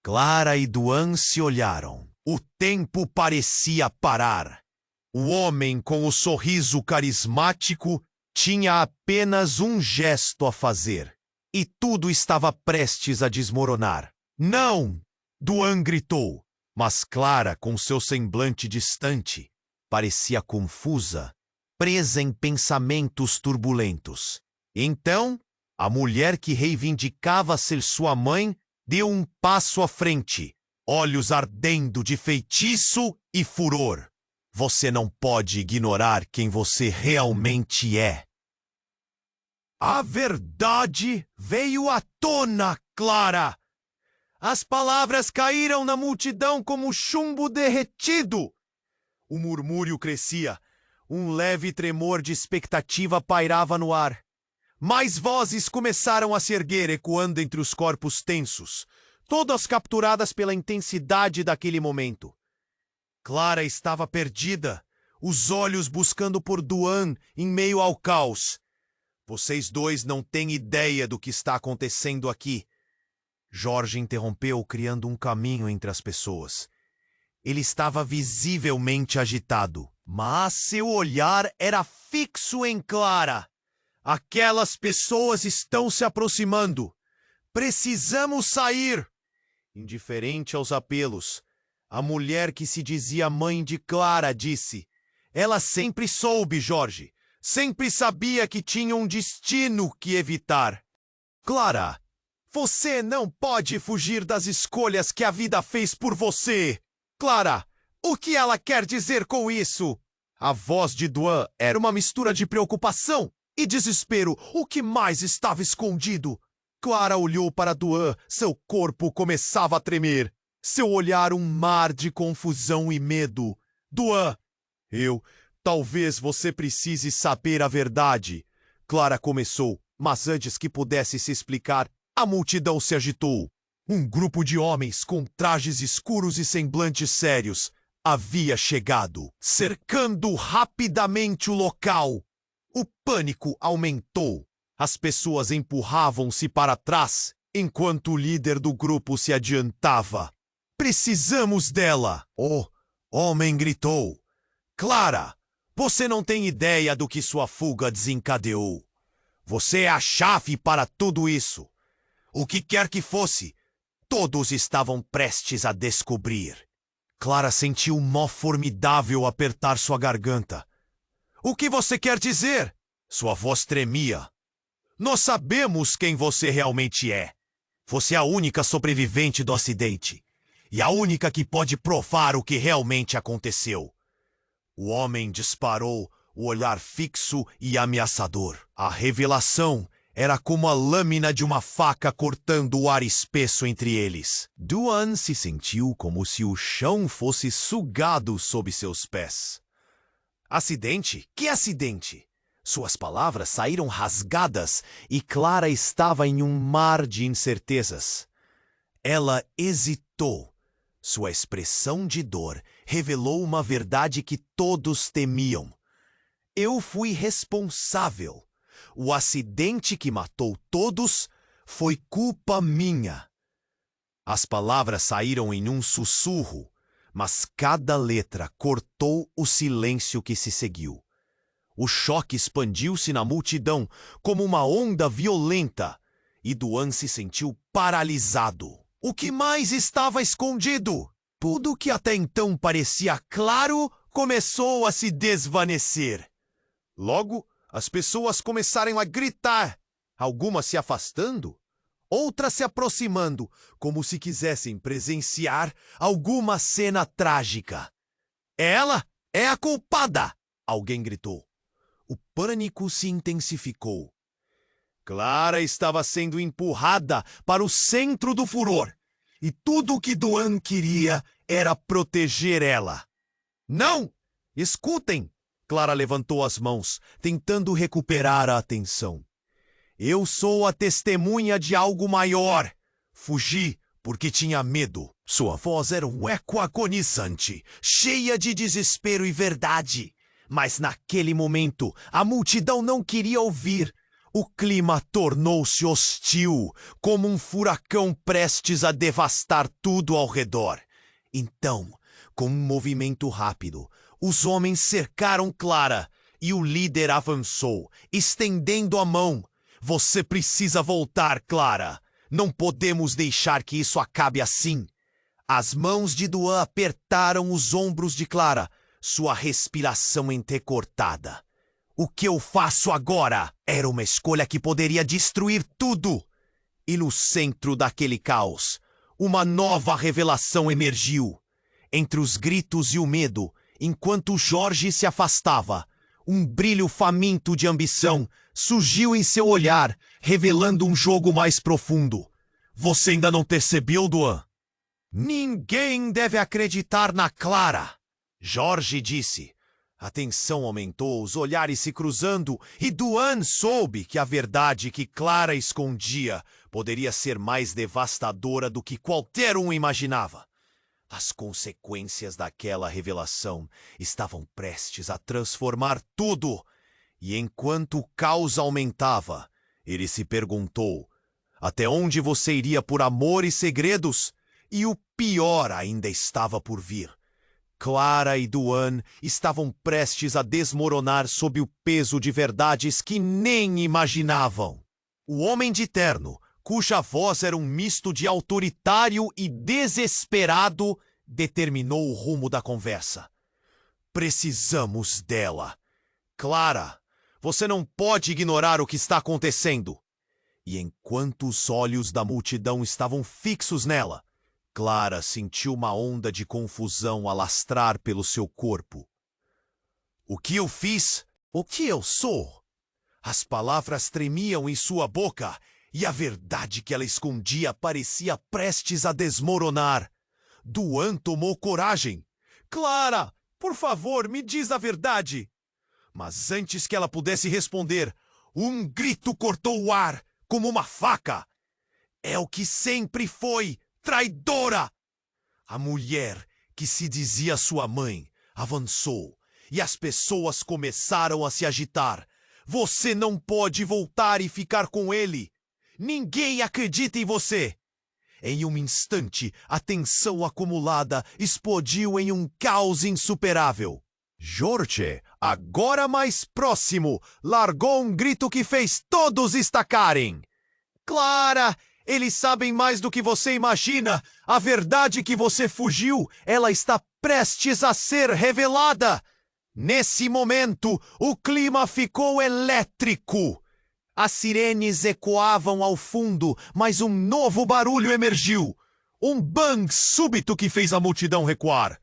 [SPEAKER 1] Clara e Duan se olharam. O tempo parecia parar. O homem com o sorriso carismático tinha apenas um gesto a fazer. E tudo estava prestes a desmoronar. Não! Duan gritou, mas Clara, com seu semblante distante, parecia confusa, presa em pensamentos turbulentos. Então, a mulher que reivindicava ser sua mãe deu um passo à frente, olhos ardendo de feitiço e furor. Você não pode ignorar quem você realmente é. A verdade veio à tona, Clara! As palavras caíram na multidão como chumbo derretido. O murmúrio crescia. Um leve tremor de expectativa pairava no ar. Mais vozes começaram a se erguer, ecoando entre os corpos tensos, todas capturadas pela intensidade daquele momento. Clara estava perdida, os olhos buscando por Duan em meio ao caos. Vocês dois não têm ideia do que está acontecendo aqui. Jorge interrompeu, criando um caminho entre as pessoas. Ele estava visivelmente agitado, mas seu olhar era fixo em Clara. Aquelas pessoas estão se aproximando. Precisamos sair. Indiferente aos apelos, a mulher que se dizia mãe de Clara disse: ela sempre soube, Jorge. Sempre sabia que tinha um destino que evitar. Clara, você não pode fugir das escolhas que a vida fez por você. Clara, o que ela quer dizer com isso? A voz de Duan era uma mistura de preocupação e desespero. O que mais estava escondido? Clara olhou para Duan, seu corpo começava a tremer. Seu olhar um mar de confusão e medo. Duan, talvez você precise saber a verdade. Clara começou, mas antes que pudesse se explicar, a multidão se agitou. Um grupo de homens com trajes escuros e semblantes sérios havia chegado, cercando rapidamente o local. O pânico aumentou. As pessoas empurravam-se para trás, enquanto o líder do grupo se adiantava. Precisamos dela! O homem gritou. Clara, Você não tem ideia do que sua fuga desencadeou. Você é a chave para tudo isso. O que quer que fosse, todos estavam prestes a descobrir. Clara sentiu um nó formidável apertar sua garganta. O que você quer dizer? Sua voz tremia. Nós sabemos quem você realmente é. Você é a única sobrevivente do acidente. E a única que pode provar o que realmente aconteceu. O homem disparou o olhar fixo e ameaçador. A revelação era como a lâmina de uma faca cortando o ar espesso entre eles. Duan se sentiu como se o chão fosse sugado sob seus pés. Acidente? Que acidente? Suas palavras saíram rasgadas e Clara estava em um mar de incertezas. Ela hesitou. Sua expressão de dor revelou uma verdade que todos temiam. Eu fui responsável. O acidente que matou todos foi culpa minha. As palavras saíram em um sussurro, mas cada letra cortou o silêncio que se seguiu. O choque expandiu-se na multidão como uma onda violenta, e Duan se sentiu paralisado. O que mais estava escondido? Tudo que até então parecia claro começou a se desvanecer. Logo, as pessoas começaram a gritar, algumas se afastando, outras se aproximando, como se quisessem presenciar alguma cena trágica. Ela é a culpada! Alguém gritou. O pânico se intensificou. Clara estava sendo empurrada para o centro do furor, e tudo o que Duan queria era proteger ela. Não! Escutem! Clara levantou as mãos, tentando recuperar a atenção. Eu sou a testemunha de algo maior. Fugi porque tinha medo. Sua voz era um eco agonizante, cheia de desespero e verdade. Mas naquele momento, a multidão não queria ouvir. O clima tornou-se hostil, como um furacão prestes a devastar tudo ao redor. Então, com um movimento rápido, os homens cercaram Clara e o líder avançou, estendendo a mão. Você precisa voltar, Clara. Não podemos deixar que isso acabe assim. As mãos de Duan apertaram os ombros de Clara, sua respiração entrecortada. O que eu faço agora? Era uma escolha que poderia destruir tudo. E no centro daquele caos, uma nova revelação emergiu. Entre os gritos e o medo, enquanto Jorge se afastava, um brilho faminto de ambição surgiu em seu olhar, revelando um jogo mais profundo. Você ainda não percebeu, Duan? Ninguém deve acreditar na Clara, Jorge disse. A tensão aumentou, os olhares se cruzando, e Duan soube que a verdade que Clara escondia poderia ser mais devastadora do que qualquer um imaginava. As consequências daquela revelação estavam prestes a transformar tudo. E enquanto o caos aumentava, ele se perguntou: até onde você iria por amor e segredos? E o pior ainda estava por vir. Clara e Duan estavam prestes a desmoronar sob o peso de verdades que nem imaginavam. O homem de terno, cuja voz era um misto de autoritário e desesperado, determinou o rumo da conversa. Precisamos dela. Clara, você não pode ignorar o que está acontecendo. E enquanto os olhos da multidão estavam fixos nela, Clara sentiu uma onda de confusão alastrar pelo seu corpo. O que eu fiz? O que eu sou? As palavras tremiam em sua boca e a verdade que ela escondia parecia prestes a desmoronar. Duan tomou coragem. Clara, por favor, me diz a verdade. Mas antes que ela pudesse responder, um grito cortou o ar, como uma faca. É o que sempre foi. Traidora! A mulher, que se dizia sua mãe, avançou e as pessoas começaram a se agitar. Você não pode voltar e ficar com ele. Ninguém acredita em você. Em um instante, a tensão acumulada explodiu em um caos insuperável. Jorge, Agora mais próximo, largou um grito que fez todos estacarem. Clara, eles sabem mais do que você imagina. A verdade que você fugiu, ela está prestes a ser revelada. Nesse momento, o clima ficou elétrico. As sirenes ecoavam ao fundo, mas um novo barulho emergiu. Um bang súbito que fez a multidão recuar.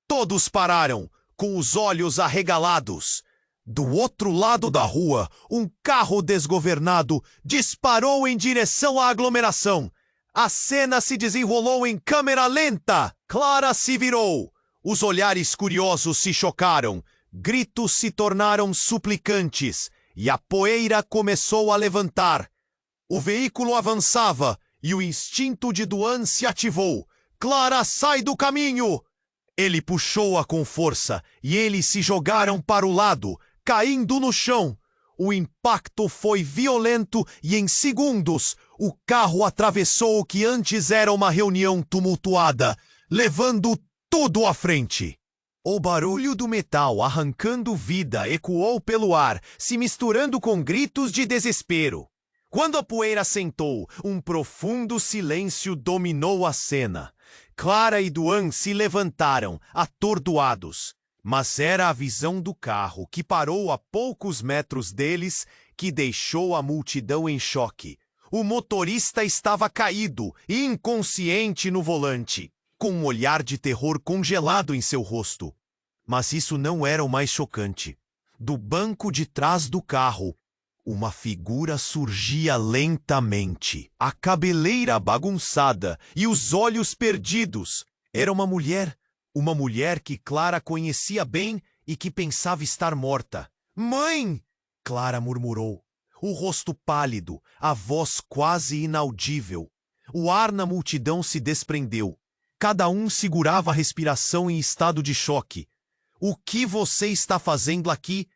[SPEAKER 1] Todos pararam, com os olhos arregalados. Do outro lado da rua, um carro desgovernado disparou em direção à aglomeração. A cena se desenrolou em câmera lenta. Clara se virou. Os olhares curiosos se chocaram. Gritos se tornaram suplicantes. E a poeira começou a levantar. O veículo avançava e o instinto de Duan se ativou. Clara, sai do caminho! Ele puxou-a com força e eles se jogaram para o lado, caindo no chão. O impacto foi violento e em segundos o carro atravessou o que antes era uma reunião tumultuada, levando tudo à frente. O barulho do metal arrancando vida ecoou pelo ar, se misturando com gritos de desespero. Quando a poeira assentou, um profundo silêncio dominou a cena. Clara e Duan se levantaram, atordoados. Mas era a visão do carro, que parou a poucos metros deles, que deixou a multidão em choque. O motorista estava caído e inconsciente no volante, com um olhar de terror congelado em seu rosto. Mas isso não era o mais chocante. Do banco de trás do carro, uma figura surgia lentamente, a cabeleira bagunçada e os olhos perdidos. Era uma mulher que Clara conhecia bem e que pensava estar morta. "Mãe!" Clara murmurou, o rosto pálido, a voz quase inaudível. O ar na multidão se desprendeu. Cada um segurava a respiração em estado de choque. "O que você está fazendo aqui?"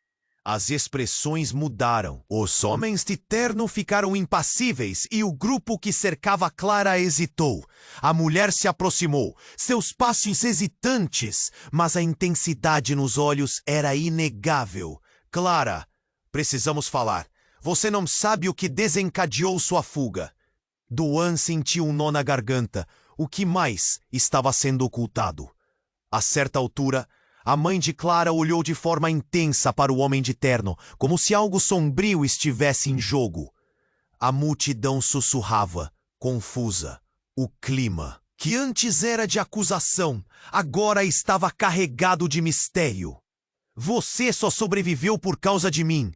[SPEAKER 1] As expressões mudaram. Os homens de terno ficaram impassíveis e o grupo que cercava Clara hesitou. A mulher se aproximou, seus passos hesitantes, mas a intensidade nos olhos era inegável. "Clara, precisamos falar. Você não sabe o que desencadeou sua fuga." Duan sentiu um nó na garganta. O que mais estava sendo ocultado? A certa altura, a mãe de Clara olhou de forma intensa para o homem de terno, como se algo sombrio estivesse em jogo. A multidão sussurrava, confusa. O clima, que antes era de acusação, agora estava carregado de mistério. "Você só sobreviveu por causa de mim.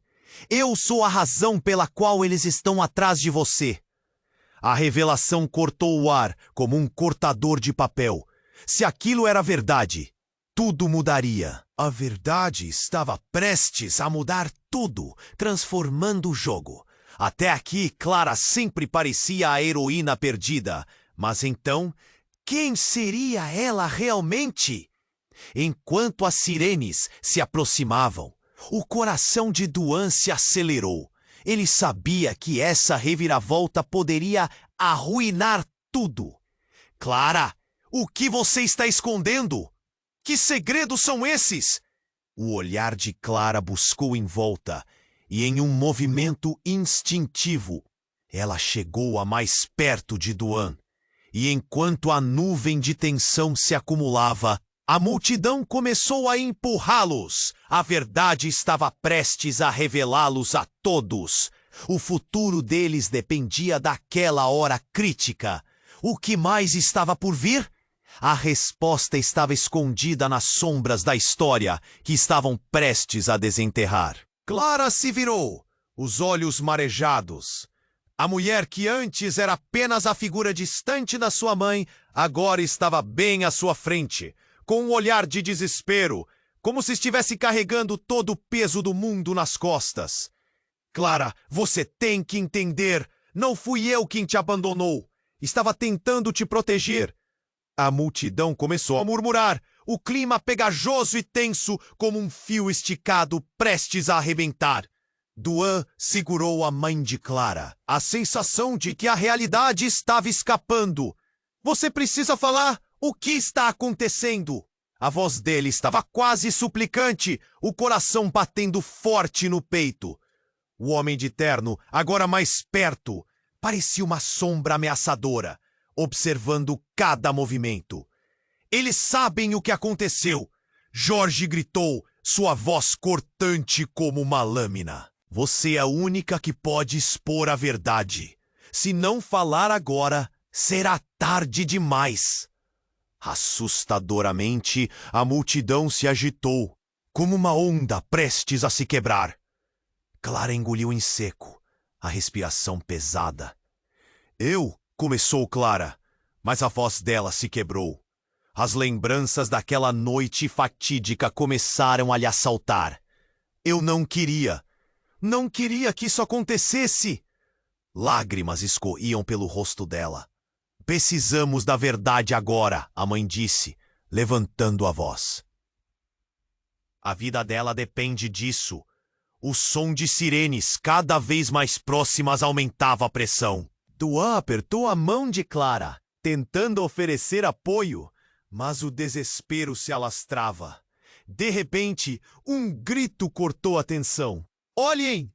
[SPEAKER 1] Eu sou a razão pela qual eles estão atrás de você." A revelação cortou o ar como um cortador de papel. Se aquilo era verdade, tudo mudaria. A verdade estava prestes a mudar tudo, transformando o jogo. Até aqui, Clara sempre parecia a heroína perdida. Mas então, quem seria ela realmente? Enquanto as sirenes se aproximavam, o coração de Duan se acelerou. Ele sabia que essa reviravolta poderia arruinar tudo. "Clara, o que você está escondendo? Que segredos são esses?" O olhar de Clara buscou em volta, e em um movimento instintivo, ela chegou a mais perto de Duan. E enquanto a nuvem de tensão se acumulava, a multidão começou a empurrá-los. A verdade estava prestes a revelá-los a todos. O futuro deles dependia daquela hora crítica. O que mais estava por vir? A resposta estava escondida nas sombras da história que estavam prestes a desenterrar. Clara se virou, os olhos marejados. A mulher que antes era apenas a figura distante da sua mãe, agora estava bem à sua frente, com um olhar de desespero, como se estivesse carregando todo o peso do mundo nas costas. "Clara, você tem que entender. Não fui eu quem te abandonou. Estava tentando te proteger." A multidão começou a murmurar, o clima pegajoso e tenso como um fio esticado prestes a arrebentar. Duan segurou a mãe de Clara, a sensação de que a realidade estava escapando. "Você precisa falar. O que está acontecendo?" A voz dele estava quase suplicante, o coração batendo forte no peito. O homem de terno, agora mais perto, parecia uma sombra ameaçadora, observando cada movimento. Eles sabem o que aconteceu. Jorge gritou, sua voz cortante como uma lâmina. Você é a única que pode expor a verdade. Se não falar agora, será tarde demais. Assustadoramente, a multidão se agitou, como uma onda prestes a se quebrar. Clara engoliu em seco, a respiração pesada. Começou Clara, mas a voz dela se quebrou. As lembranças daquela noite fatídica começaram a lhe assaltar. Eu não queria que isso acontecesse. Lágrimas escorriam pelo rosto dela. Precisamos da verdade agora, a mãe disse, levantando a voz. A vida dela depende disso. O som de sirenes cada vez mais próximas aumentava a pressão. Duan apertou a mão de Clara, tentando oferecer apoio, mas o desespero se alastrava. De repente, um grito cortou a tensão. Olhem!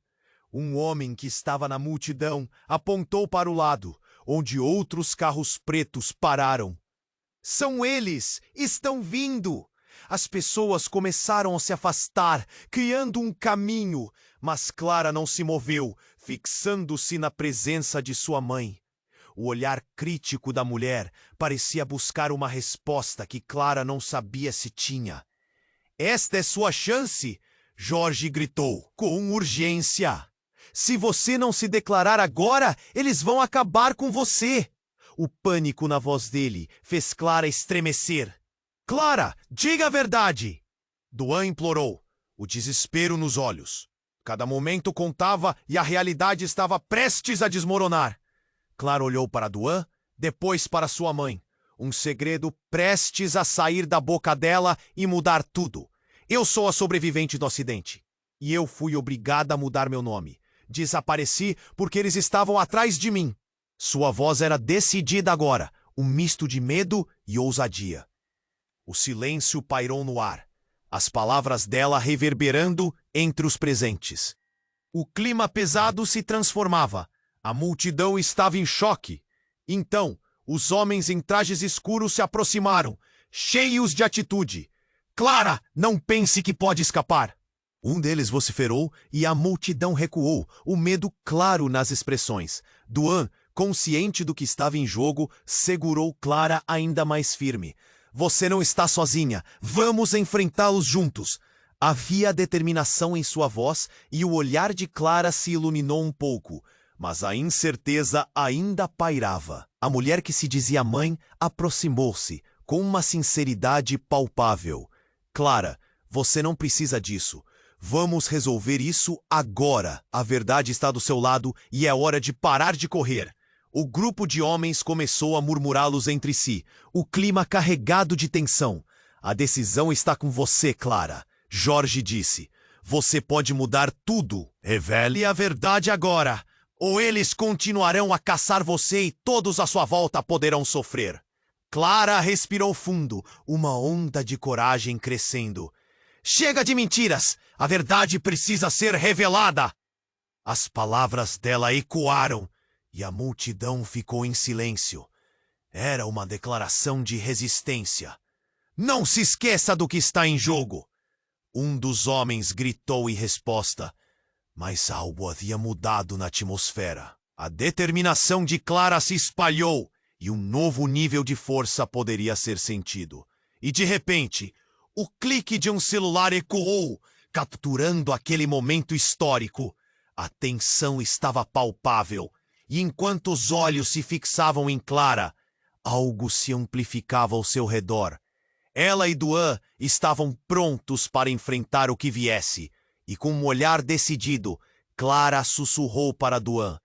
[SPEAKER 1] Um homem que estava na multidão apontou para o lado, onde outros carros pretos pararam. São eles! Estão vindo! As pessoas começaram a se afastar, criando um caminho, mas Clara não se moveu, fixando-se na presença de sua mãe. O olhar crítico da mulher parecia buscar uma resposta que Clara não sabia se tinha. Esta é sua chance! Jorge gritou, com urgência. Se você não se declarar agora, eles vão acabar com você. O pânico na voz dele fez Clara estremecer. Clara, diga a verdade! Duan implorou, o desespero nos olhos. Cada momento contava e a realidade estava prestes a desmoronar. Clara olhou para Duan, depois para sua mãe. Um segredo prestes a sair da boca dela e mudar tudo. Eu sou a sobrevivente do acidente. E eu fui obrigada a mudar meu nome. Desapareci porque eles estavam atrás de mim. Sua voz era decidida agora, um misto de medo e ousadia. O silêncio pairou no ar, as palavras dela reverberando entre os presentes. O clima pesado se transformava. A multidão estava em choque. Então, os homens em trajes escuros se aproximaram, cheios de atitude. Clara, não pense que pode escapar! Um deles vociferou e a multidão recuou, o medo claro nas expressões. Duan, consciente do que estava em jogo, segurou Clara ainda mais firme. Você não está sozinha. Vamos enfrentá-los juntos. Havia determinação em sua voz e o olhar de Clara se iluminou um pouco, mas a incerteza ainda pairava. A mulher que se dizia mãe aproximou-se, com uma sinceridade palpável. Clara, você não precisa disso. Vamos resolver isso agora. A verdade está do seu lado e é hora de parar de correr. O grupo de homens começou a murmurá-los entre si, o clima carregado de tensão. A decisão está com você, Clara. Jorge disse. Você pode mudar tudo. Revele a verdade agora, ou eles continuarão a caçar você e todos à sua volta poderão sofrer. Clara respirou fundo, uma onda de coragem crescendo. Chega de mentiras! A verdade precisa ser revelada! As palavras dela ecoaram e a multidão ficou em silêncio. Era uma declaração de resistência. Não se esqueça do que está em jogo! Um dos homens gritou em resposta, mas algo havia mudado na atmosfera. A determinação de Clara se espalhou e um novo nível de força poderia ser sentido. E de repente, o clique de um celular ecoou, capturando aquele momento histórico. A tensão estava palpável, e enquanto os olhos se fixavam em Clara, algo se amplificava ao seu redor. Ela e Duan estavam prontos para enfrentar o que viesse, e com um olhar decidido, Clara sussurrou para Duan.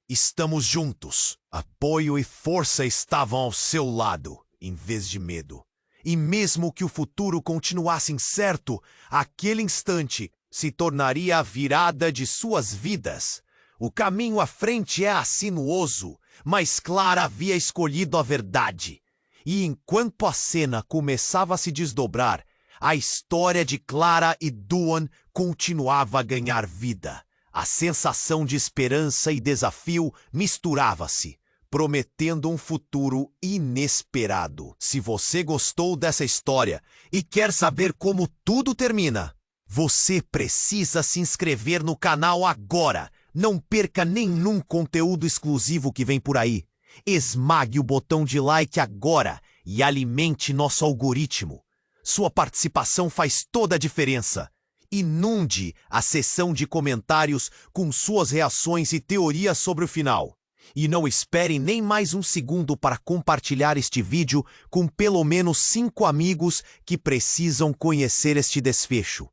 [SPEAKER 1] Estamos juntos. Apoio e força estavam ao seu lado, em vez de medo. E mesmo que o futuro continuasse incerto, aquele instante se tornaria a virada de suas vidas. O caminho à frente é sinuoso, mas Clara havia escolhido a verdade. E enquanto a cena começava a se desdobrar, a história de Clara e Duan continuava a ganhar vida. A sensação de esperança e desafio misturava-se, prometendo um futuro inesperado. Se você gostou dessa história e quer saber como tudo termina, você precisa se inscrever no canal agora. Não perca nenhum conteúdo exclusivo que vem por aí. Esmague o botão de like agora e alimente nosso algoritmo. Sua participação faz toda a diferença. Inunde a seção de comentários com suas reações e teorias sobre o final. E não espere nem mais um segundo para compartilhar este vídeo com pelo menos 5 amigos que precisam conhecer este desfecho.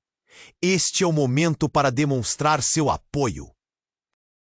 [SPEAKER 1] Este é o momento para demonstrar seu apoio.